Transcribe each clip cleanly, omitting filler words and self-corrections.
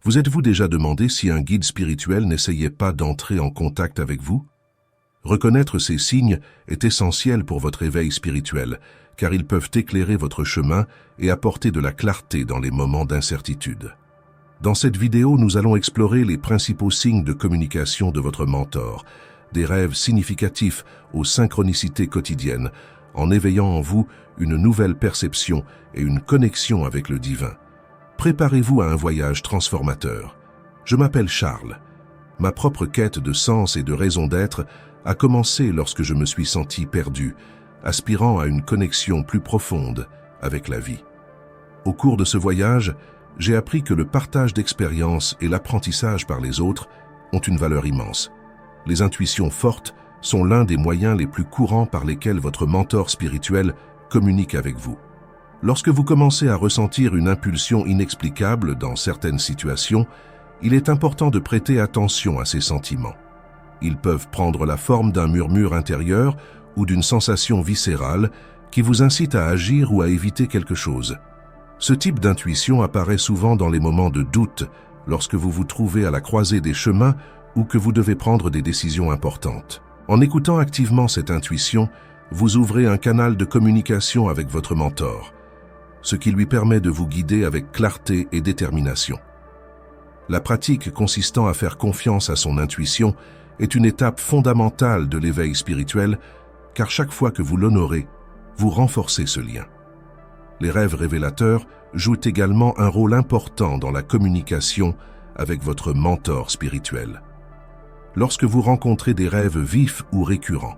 Vous êtes-vous déjà demandé si un guide spirituel n'essayait pas d'entrer en contact avec vous? Reconnaître ces signes est essentiel pour votre éveil spirituel, car ils peuvent éclairer votre chemin et apporter de la clarté dans les moments d'incertitude. Dans cette vidéo, nous allons explorer les principaux signes de communication de votre mentor, des rêves significatifs aux synchronicités quotidiennes, en éveillant en vous une nouvelle perception et une connexion avec le divin. Préparez-vous à un voyage transformateur. Je m'appelle Charles. Ma propre quête de sens et de raison d'être a commencé lorsque je me suis senti perdu, aspirant à une connexion plus profonde avec la vie. Au cours de ce voyage, j'ai appris que le partage d'expériences et l'apprentissage par les autres ont une valeur immense. Les intuitions fortes sont l'un des moyens les plus courants par lesquels votre mentor spirituel communique avec vous. Lorsque vous commencez à ressentir une impulsion inexplicable dans certaines situations, il est important de prêter attention à ces sentiments. Ils peuvent prendre la forme d'un murmure intérieur ou d'une sensation viscérale qui vous incite à agir ou à éviter quelque chose. Ce type d'intuition apparaît souvent dans les moments de doute, lorsque vous vous trouvez à la croisée des chemins ou que vous devez prendre des décisions importantes. En écoutant activement cette intuition, vous ouvrez un canal de communication avec votre mentor, ce qui lui permet de vous guider avec clarté et détermination. La pratique consistant à faire confiance à son intuition est une étape fondamentale de l'éveil spirituel, car chaque fois que vous l'honorez, vous renforcez ce lien. Les rêves révélateurs jouent également un rôle important dans la communication avec votre mentor spirituel. Lorsque vous rencontrez des rêves vifs ou récurrents,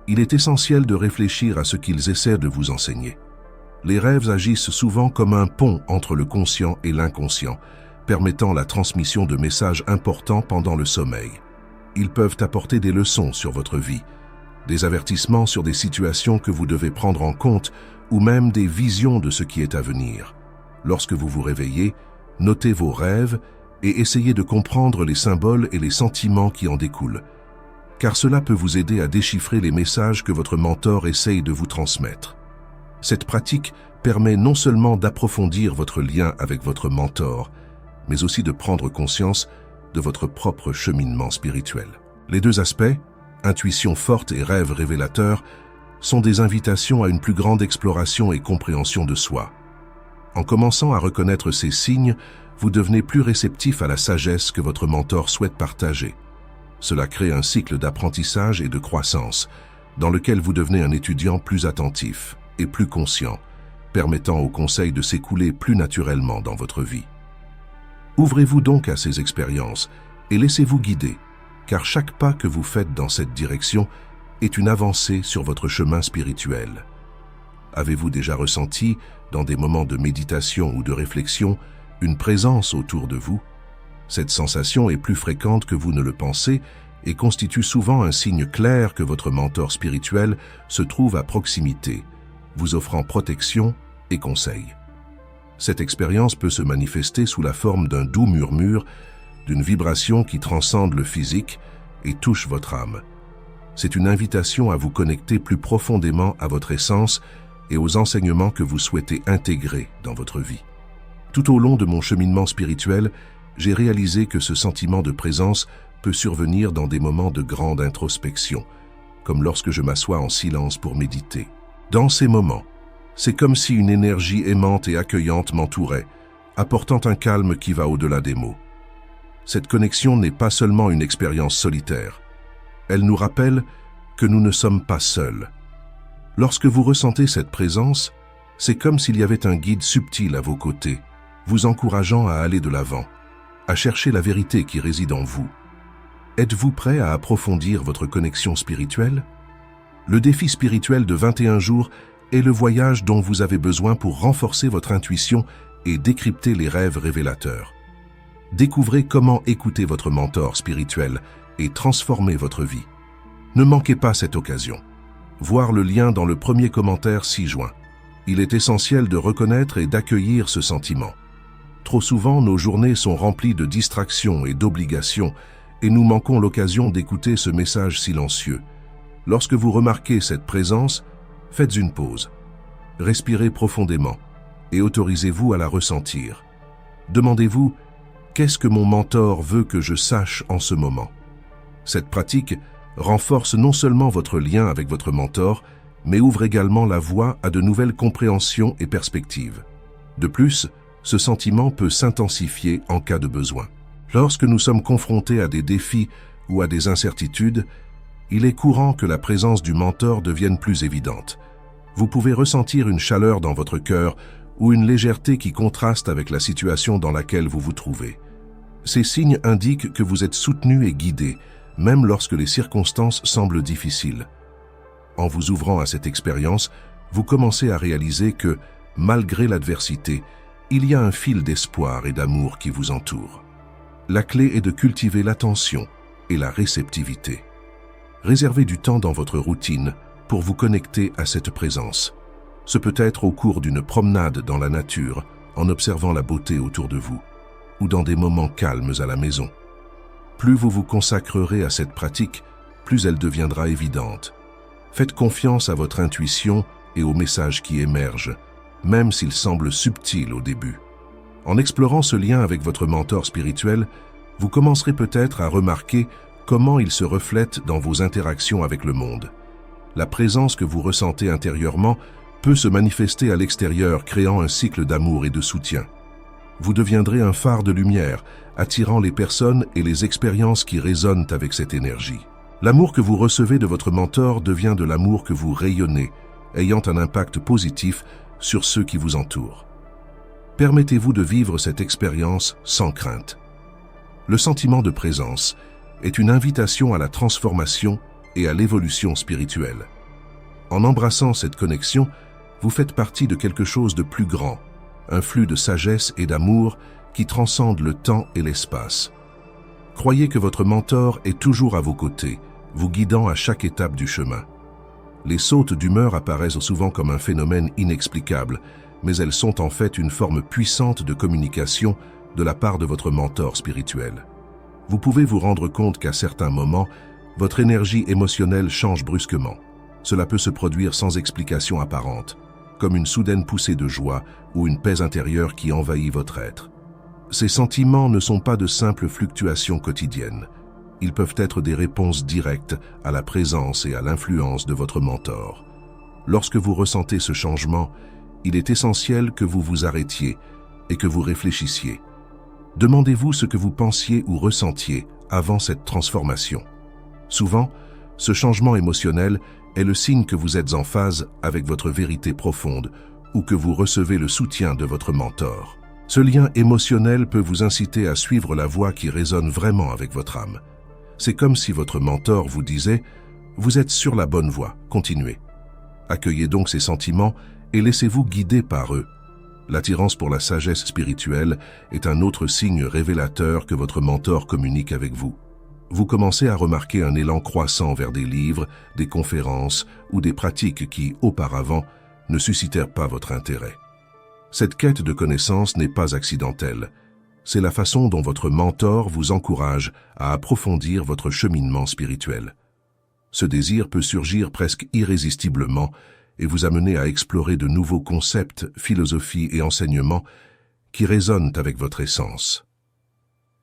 il est essentiel de réfléchir à ce qu'ils essaient de vous enseigner. Les rêves agissent souvent comme un pont entre le conscient et l'inconscient, permettant la transmission de messages importants pendant le sommeil. Ils peuvent apporter des leçons sur votre vie, des avertissements sur des situations que vous devez prendre en compte ou même des visions de ce qui est à venir. Lorsque vous vous réveillez, notez vos rêves et essayez de comprendre les symboles et les sentiments qui en découlent, car cela peut vous aider à déchiffrer les messages que votre mentor essaye de vous transmettre. Cette pratique permet non seulement d'approfondir votre lien avec votre mentor, mais aussi de prendre conscience de votre propre cheminement spirituel. Les deux aspects, intuition forte et rêve révélateur, sont des invitations à une plus grande exploration et compréhension de soi. En commençant à reconnaître ces signes, vous devenez plus réceptif à la sagesse que votre mentor souhaite partager. Cela crée un cycle d'apprentissage et de croissance, dans lequel vous devenez un étudiant plus attentif et plus conscient, permettant aux conseils de s'écouler plus naturellement dans votre vie. Ouvrez-vous donc à ces expériences et laissez-vous guider, car chaque pas que vous faites dans cette direction est une avancée sur votre chemin spirituel. Avez-vous déjà ressenti, dans des moments de méditation ou de réflexion, une présence autour de vous? Cette sensation est plus fréquente que vous ne le pensez et constitue souvent un signe clair que votre mentor spirituel se trouve à proximité, vous offrant protection et conseil. Cette expérience peut se manifester sous la forme d'un doux murmure, d'une vibration qui transcende le physique et touche votre âme. C'est une invitation à vous connecter plus profondément à votre essence et aux enseignements que vous souhaitez intégrer dans votre vie. Tout au long de mon cheminement spirituel, j'ai réalisé que ce sentiment de présence peut survenir dans des moments de grande introspection, comme lorsque je m'assois en silence pour méditer. Dans ces moments, c'est comme si une énergie aimante et accueillante m'entourait, apportant un calme qui va au-delà des mots. Cette connexion n'est pas seulement une expérience solitaire. Elle nous rappelle que nous ne sommes pas seuls. Lorsque vous ressentez cette présence, c'est comme s'il y avait un guide subtil à vos côtés, vous encourageant à aller de l'avant, à chercher la vérité qui réside en vous. Êtes-vous prêt à approfondir votre connexion spirituelle? Le défi spirituel de 21 jours est le voyage dont vous avez besoin pour renforcer votre intuition et décrypter les rêves révélateurs. Découvrez comment écouter votre mentor spirituel et transformer votre vie. Ne manquez pas cette occasion. Voir le lien dans le premier commentaire ci-joint. Il est essentiel de reconnaître et d'accueillir ce sentiment. Trop souvent, nos journées sont remplies de distractions et d'obligations, et nous manquons l'occasion d'écouter ce message silencieux. Lorsque vous remarquez cette présence, faites une pause. Respirez profondément et autorisez-vous à la ressentir. Demandez-vous, Qu'est-ce que mon mentor veut que je sache en ce moment? Cette pratique renforce non seulement votre lien avec votre mentor, mais ouvre également la voie à de nouvelles compréhensions et perspectives. De plus, ce sentiment peut s'intensifier en cas de besoin. Lorsque nous sommes confrontés à des défis ou à des incertitudes, il est courant que la présence du mentor devienne plus évidente. Vous pouvez ressentir une chaleur dans votre cœur ou une légèreté qui contraste avec la situation dans laquelle vous vous trouvez. Ces signes indiquent que vous êtes soutenu et guidé, même lorsque les circonstances semblent difficiles. En vous ouvrant à cette expérience, vous commencez à réaliser que, malgré l'adversité, il y a un fil d'espoir et d'amour qui vous entoure. La clé est de cultiver l'attention et la réceptivité. Réservez du temps dans votre routine pour vous connecter à cette présence. Ce peut être au cours d'une promenade dans la nature, en observant la beauté autour de vous, ou dans des moments calmes à la maison. Plus vous vous consacrerez à cette pratique, plus elle deviendra évidente. Faites confiance à votre intuition et aux messages qui émergent, même s'ils semblent subtils au début. En explorant ce lien avec votre mentor spirituel, vous commencerez peut-être à remarquer comment il se reflète dans vos interactions avec le monde. La présence que vous ressentez intérieurement peut se manifester à l'extérieur, créant un cycle d'amour et de soutien. Vous deviendrez un phare de lumière, attirant les personnes et les expériences qui résonnent avec cette énergie. L'amour que vous recevez de votre mentor devient de l'amour que vous rayonnez, ayant un impact positif sur ceux qui vous entourent. Permettez-vous de vivre cette expérience sans crainte. Le sentiment de présence est une invitation à la transformation et à l'évolution spirituelle. En embrassant cette connexion, vous faites partie de quelque chose de plus grand, un flux de sagesse et d'amour qui transcende le temps et l'espace. Croyez que votre mentor est toujours à vos côtés, vous guidant à chaque étape du chemin. Les sautes d'humeur apparaissent souvent comme un phénomène inexplicable, mais elles sont en fait une forme puissante de communication de la part de votre mentor spirituel. Vous pouvez vous rendre compte qu'à certains moments, votre énergie émotionnelle change brusquement. Cela peut se produire sans explication apparente, comme une soudaine poussée de joie ou une paix intérieure qui envahit votre être. Ces sentiments ne sont pas de simples fluctuations quotidiennes. Ils peuvent être des réponses directes à la présence et à l'influence de votre mentor. Lorsque vous ressentez ce changement, il est essentiel que vous vous arrêtiez et que vous réfléchissiez. Demandez-vous ce que vous pensiez ou ressentiez avant cette transformation. Souvent, ce changement émotionnel est le signe que vous êtes en phase avec votre vérité profonde ou que vous recevez le soutien de votre mentor. Ce lien émotionnel peut vous inciter à suivre la voie qui résonne vraiment avec votre âme. C'est comme si votre mentor vous disait « Vous êtes sur la bonne voie, continuez ». Accueillez donc ces sentiments et laissez-vous guider par eux. L'attirance pour la sagesse spirituelle est un autre signe révélateur que votre mentor communique avec vous. Vous commencez à remarquer un élan croissant vers des livres, des conférences ou des pratiques qui, auparavant, ne suscitèrent pas votre intérêt. Cette quête de connaissance n'est pas accidentelle. C'est la façon dont votre mentor vous encourage à approfondir votre cheminement spirituel. Ce désir peut surgir presque irrésistiblement et vous amener à explorer de nouveaux concepts, philosophies et enseignements qui résonnent avec votre essence.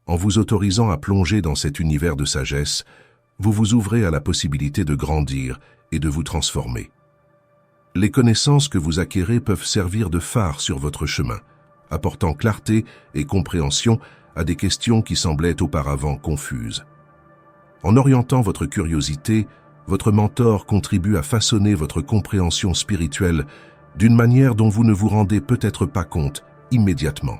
En vous autorisant à plonger dans cet univers de sagesse, vous vous ouvrez à la possibilité de grandir et de vous transformer. Les connaissances que vous acquérez peuvent servir de phare sur votre chemin, apportant clarté et compréhension à des questions qui semblaient auparavant confuses. En orientant votre curiosité, votre mentor contribue à façonner votre compréhension spirituelle d'une manière dont vous ne vous rendez peut-être pas compte immédiatement.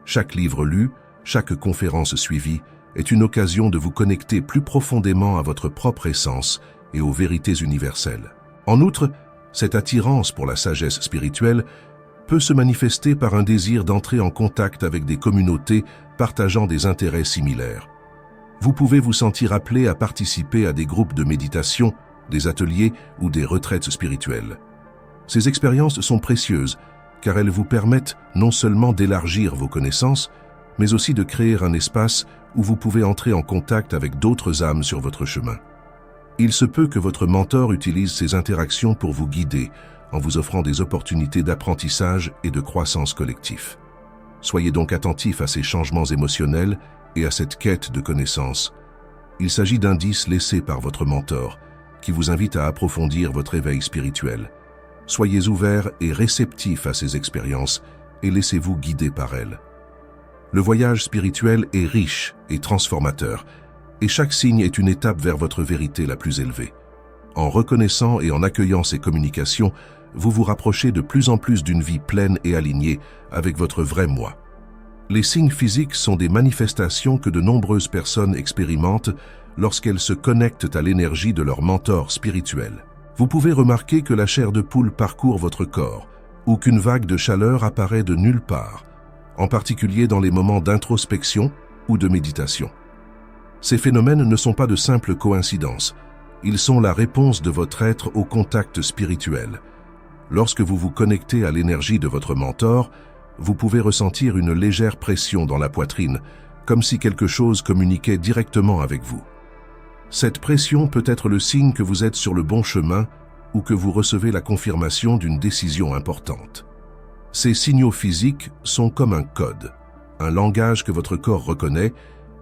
Chaque livre lu, chaque conférence suivie est une occasion de vous connecter plus profondément à votre propre essence et aux vérités universelles. En outre, cette attirance pour la sagesse spirituelle peut se manifester par un désir d'entrer en contact avec des communautés partageant des intérêts similaires. Vous pouvez vous sentir appelé à participer à des groupes de méditation, des ateliers ou des retraites spirituelles. Ces expériences sont précieuses car elles vous permettent non seulement d'élargir vos connaissances, mais aussi de créer un espace où vous pouvez entrer en contact avec d'autres âmes sur votre chemin. Il se peut que votre mentor utilise ces interactions pour vous guider, en vous offrant des opportunités d'apprentissage et de croissance collective. Soyez donc attentif à ces changements émotionnels et à cette quête de connaissance. Il s'agit d'indices laissés par votre mentor, qui vous invite à approfondir votre éveil spirituel. Soyez ouverts et réceptifs à ces expériences et laissez-vous guider par elles. Le voyage spirituel est riche et transformateur, et chaque signe est une étape vers votre vérité la plus élevée. En reconnaissant et en accueillant ces communications, vous vous rapprochez de plus en plus d'une vie pleine et alignée avec votre vrai moi. Les signes physiques sont des manifestations que de nombreuses personnes expérimentent lorsqu'elles se connectent à l'énergie de leur mentor spirituel. Vous pouvez remarquer que la chair de poule parcourt votre corps ou qu'une vague de chaleur apparaît de nulle part, en particulier dans les moments d'introspection ou de méditation. Ces phénomènes ne sont pas de simples coïncidences, ils sont la réponse de votre être au contact spirituel. Lorsque vous vous connectez à l'énergie de votre mentor, vous pouvez ressentir une légère pression dans la poitrine, comme si quelque chose communiquait directement avec vous. Cette pression peut être le signe que vous êtes sur le bon chemin ou que vous recevez la confirmation d'une décision importante. Ces signaux physiques sont comme un code, un langage que votre corps reconnaît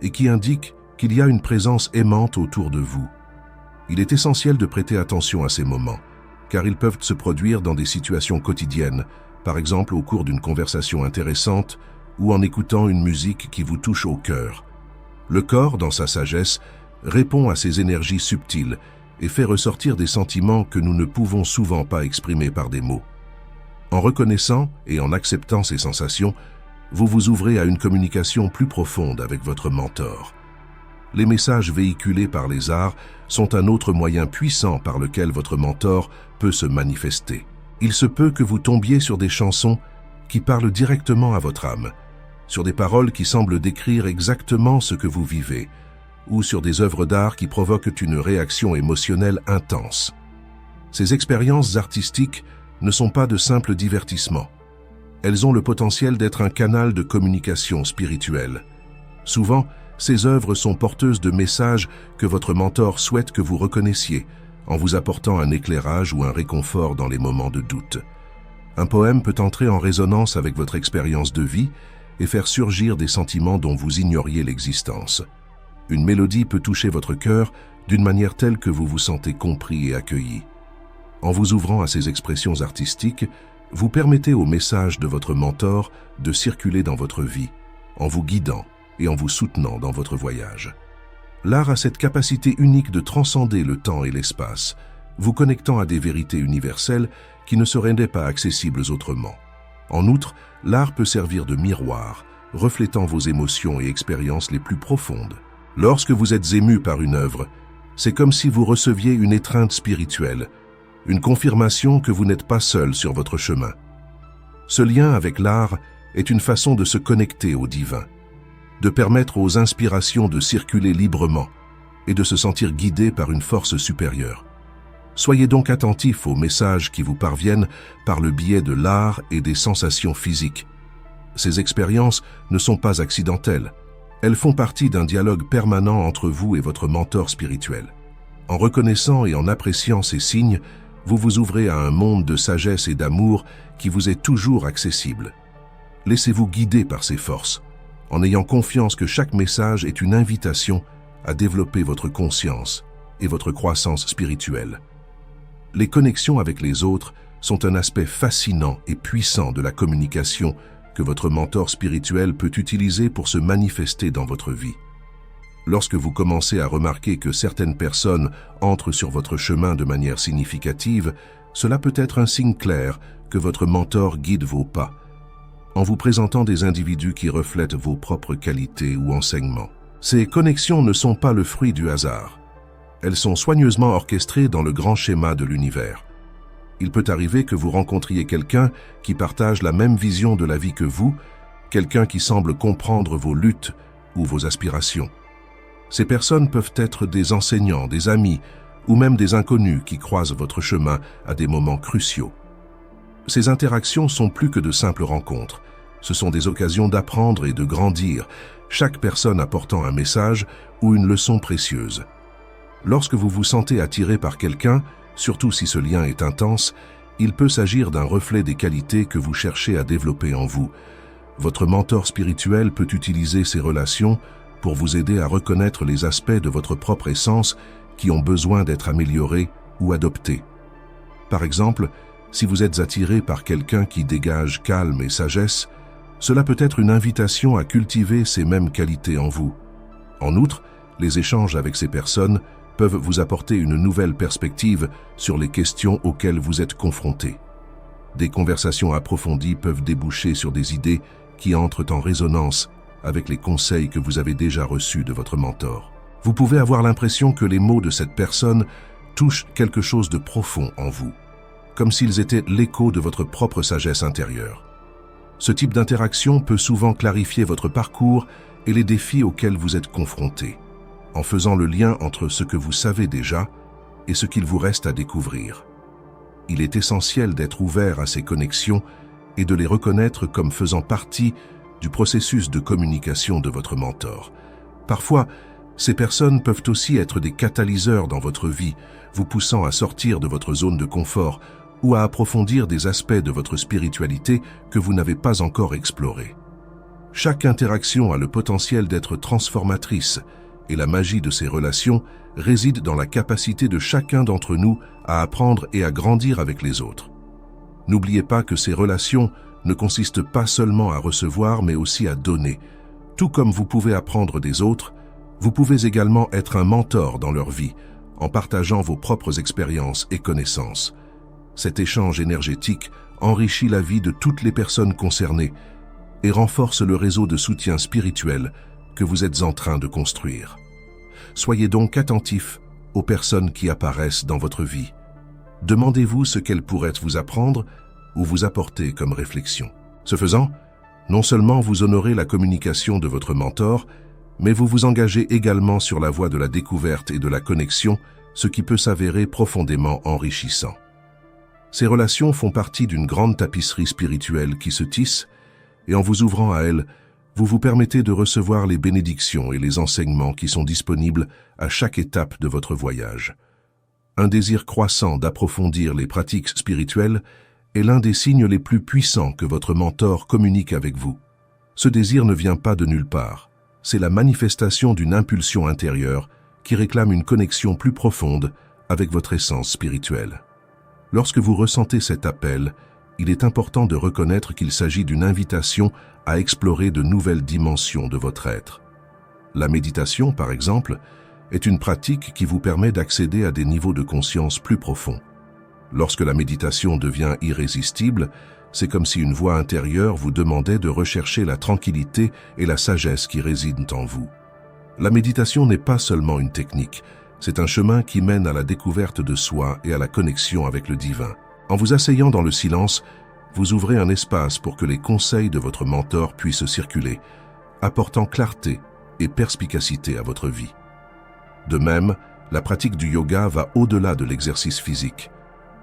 et qui indique qu'il y a une présence aimante autour de vous. Il est essentiel de prêter attention à ces moments, car ils peuvent se produire dans des situations quotidiennes, par exemple au cours d'une conversation intéressante ou en écoutant une musique qui vous touche au cœur. Le corps, dans sa sagesse, répond à ces énergies subtiles et fait ressortir des sentiments que nous ne pouvons souvent pas exprimer par des mots. En reconnaissant et en acceptant ces sensations, vous vous ouvrez à une communication plus profonde avec votre mentor. Les messages véhiculés par les arts sont un autre moyen puissant par lequel votre mentor peut se manifester. Il se peut que vous tombiez sur des chansons qui parlent directement à votre âme, sur des paroles qui semblent décrire exactement ce que vous vivez, ou sur des œuvres d'art qui provoquent une réaction émotionnelle intense. Ces expériences artistiques ne sont pas de simples divertissements. Elles ont le potentiel d'être un canal de communication spirituelle. Souvent, ces œuvres sont porteuses de messages que votre mentor souhaite que vous reconnaissiez, en vous apportant un éclairage ou un réconfort dans les moments de doute. Un poème peut entrer en résonance avec votre expérience de vie et faire surgir des sentiments dont vous ignoriez l'existence. Une mélodie peut toucher votre cœur d'une manière telle que vous vous sentez compris et accueilli. En vous ouvrant à ces expressions artistiques, vous permettez au message de votre mentor de circuler dans votre vie, en vous guidant et en vous soutenant dans votre voyage. L'art a cette capacité unique de transcender le temps et l'espace, vous connectant à des vérités universelles qui ne seraient pas accessibles autrement. En outre, l'art peut servir de miroir, reflétant vos émotions et expériences les plus profondes. Lorsque vous êtes ému par une œuvre, c'est comme si vous receviez une étreinte spirituelle, une confirmation que vous n'êtes pas seul sur votre chemin. Ce lien avec l'art est une façon de se connecter au divin, de permettre aux inspirations de circuler librement et de se sentir guidé par une force supérieure. Soyez donc attentifs aux messages qui vous parviennent par le biais de l'art et des sensations physiques. Ces expériences ne sont pas accidentelles. Elles font partie d'un dialogue permanent entre vous et votre mentor spirituel. En reconnaissant et en appréciant ces signes, vous vous ouvrez à un monde de sagesse et d'amour qui vous est toujours accessible. Laissez-vous guider par ces forces, en ayant confiance que chaque message est une invitation à développer votre conscience et votre croissance spirituelle. Les connexions avec les autres sont un aspect fascinant et puissant de la communication que votre mentor spirituel peut utiliser pour se manifester dans votre vie. Lorsque vous commencez à remarquer que certaines personnes entrent sur votre chemin de manière significative, cela peut être un signe clair que votre mentor guide vos pas, en vous présentant des individus qui reflètent vos propres qualités ou enseignements. Ces connexions ne sont pas le fruit du hasard. Elles sont soigneusement orchestrées dans le grand schéma de l'univers. Il peut arriver que vous rencontriez quelqu'un qui partage la même vision de la vie que vous, quelqu'un qui semble comprendre vos luttes ou vos aspirations. Ces personnes peuvent être des enseignants, des amis ou même des inconnus qui croisent votre chemin à des moments cruciaux. Ces interactions sont plus que de simples rencontres. Ce sont des occasions d'apprendre et de grandir, chaque personne apportant un message ou une leçon précieuse. Lorsque vous vous sentez attiré par quelqu'un, surtout si ce lien est intense, il peut s'agir d'un reflet des qualités que vous cherchez à développer en vous. Votre mentor spirituel peut utiliser ces relations pour vous aider à reconnaître les aspects de votre propre essence qui ont besoin d'être améliorés ou adoptés. Par exemple, si vous êtes attiré par quelqu'un qui dégage calme et sagesse, cela peut être une invitation à cultiver ces mêmes qualités en vous. En outre, les échanges avec ces personnes peuvent vous apporter une nouvelle perspective sur les questions auxquelles vous êtes confrontés. Des conversations approfondies peuvent déboucher sur des idées qui entrent en résonance avec les conseils que vous avez déjà reçus de votre mentor. Vous pouvez avoir l'impression que les mots de cette personne touchent quelque chose de profond en vous, comme s'ils étaient l'écho de votre propre sagesse intérieure. Ce type d'interaction peut souvent clarifier votre parcours et les défis auxquels vous êtes confrontés, en faisant le lien entre ce que vous savez déjà et ce qu'il vous reste à découvrir. Il est essentiel d'être ouvert à ces connexions et de les reconnaître comme faisant partie du processus de communication de votre mentor. Parfois, ces personnes peuvent aussi être des catalyseurs dans votre vie, vous poussant à sortir de votre zone de confort ou à approfondir des aspects de votre spiritualité que vous n'avez pas encore explorés. Chaque interaction a le potentiel d'être transformatrice, et la magie de ces relations réside dans la capacité de chacun d'entre nous à apprendre et à grandir avec les autres. N'oubliez pas que ces relations ne consistent pas seulement à recevoir, mais aussi à donner. Tout comme vous pouvez apprendre des autres, vous pouvez également être un mentor dans leur vie, en partageant vos propres expériences et connaissances. Cet échange énergétique enrichit la vie de toutes les personnes concernées et renforce le réseau de soutien spirituel que vous êtes en train de construire. Soyez donc attentifs aux personnes qui apparaissent dans votre vie. Demandez-vous ce qu'elles pourraient vous apprendre ou vous apporter comme réflexion. Ce faisant, non seulement vous honorez la communication de votre mentor, mais vous vous engagez également sur la voie de la découverte et de la connexion, ce qui peut s'avérer profondément enrichissant. Ces relations font partie d'une grande tapisserie spirituelle qui se tisse, et en vous ouvrant à elle, vous vous permettez de recevoir les bénédictions et les enseignements qui sont disponibles à chaque étape de votre voyage. Un désir croissant d'approfondir les pratiques spirituelles est l'un des signes les plus puissants que votre mentor communique avec vous. Ce désir ne vient pas de nulle part. C'est la manifestation d'une impulsion intérieure qui réclame une connexion plus profonde avec votre essence spirituelle. Lorsque vous ressentez cet appel, il est important de reconnaître qu'il s'agit d'une invitation à explorer de nouvelles dimensions de votre être. La méditation, par exemple, est une pratique qui vous permet d'accéder à des niveaux de conscience plus profonds. Lorsque la méditation devient irrésistible, c'est comme si une voix intérieure vous demandait de rechercher la tranquillité et la sagesse qui résident en vous. La méditation n'est pas seulement une technique, c'est un chemin qui mène à la découverte de soi et à la connexion avec le divin. En vous asseyant dans le silence, vous ouvrez un espace pour que les conseils de votre mentor puissent circuler, apportant clarté et perspicacité à votre vie. De même, la pratique du yoga va au-delà de l'exercice physique.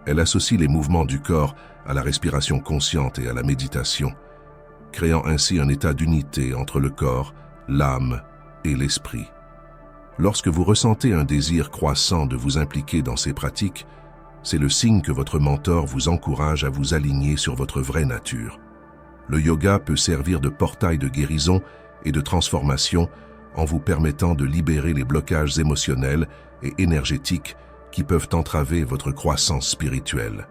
Elle associe les mouvements du corps à la respiration consciente et à la méditation, créant ainsi un état d'unité entre le corps, l'âme et l'esprit. Lorsque vous ressentez un désir croissant de vous impliquer dans ces pratiques, c'est le signe que votre mentor vous encourage à vous aligner sur votre vraie nature. Le yoga peut servir de portail de guérison et de transformation en vous permettant de libérer les blocages émotionnels et énergétiques qui peuvent entraver votre croissance spirituelle.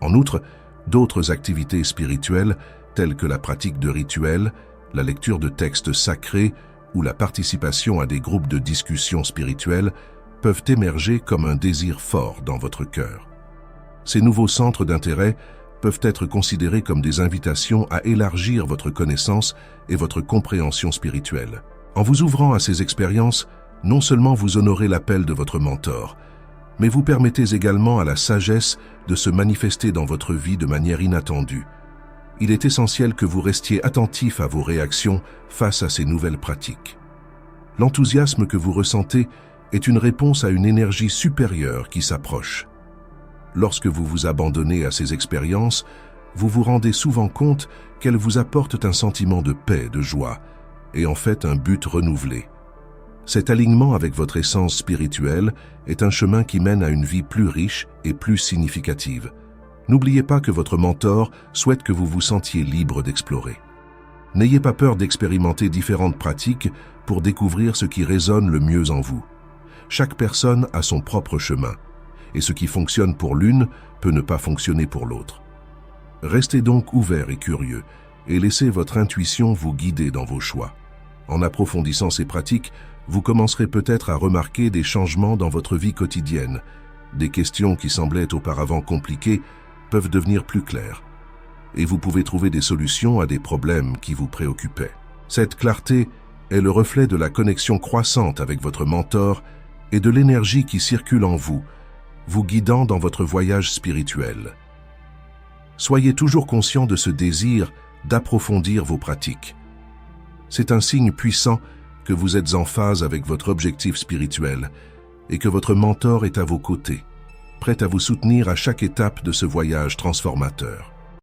En outre, d'autres activités spirituelles, telles que la pratique de rituels, la lecture de textes sacrés ou la participation à des groupes de discussion spirituelle, peuvent émerger comme un désir fort dans votre cœur. Ces nouveaux centres d'intérêt peuvent être considérés comme des invitations à élargir votre connaissance et votre compréhension spirituelle. En vous ouvrant à ces expériences, non seulement vous honorez l'appel de votre mentor, mais vous permettez également à la sagesse de se manifester dans votre vie de manière inattendue. Il est essentiel que vous restiez attentif à vos réactions face à ces nouvelles pratiques. L'enthousiasme que vous ressentez est une réponse à une énergie supérieure qui s'approche. Lorsque vous vous abandonnez à ces expériences, vous vous rendez souvent compte qu'elles vous apportent un sentiment de paix, de joie, et en fait un but renouvelé. Cet alignement avec votre essence spirituelle est un chemin qui mène à une vie plus riche et plus significative. N'oubliez pas que votre mentor souhaite que vous vous sentiez libre d'explorer. N'ayez pas peur d'expérimenter différentes pratiques pour découvrir ce qui résonne le mieux en vous. Chaque personne a son propre chemin, et ce qui fonctionne pour l'une peut ne pas fonctionner pour l'autre. Restez donc ouvert et curieux, et laissez votre intuition vous guider dans vos choix. En approfondissant ces pratiques, vous commencerez peut-être à remarquer des changements dans votre vie quotidienne. Des questions qui semblaient auparavant compliquées peuvent devenir plus claires, et vous pouvez trouver des solutions à des problèmes qui vous préoccupaient. Cette clarté est le reflet de la connexion croissante avec votre mentor et de l'énergie qui circule en vous, vous guidant dans votre voyage spirituel. Soyez toujours conscient de ce désir d'approfondir vos pratiques. C'est un signe puissant que vous êtes en phase avec votre objectif spirituel et que votre mentor est à vos côtés, prêt à vous soutenir à chaque étape de ce voyage transformateur.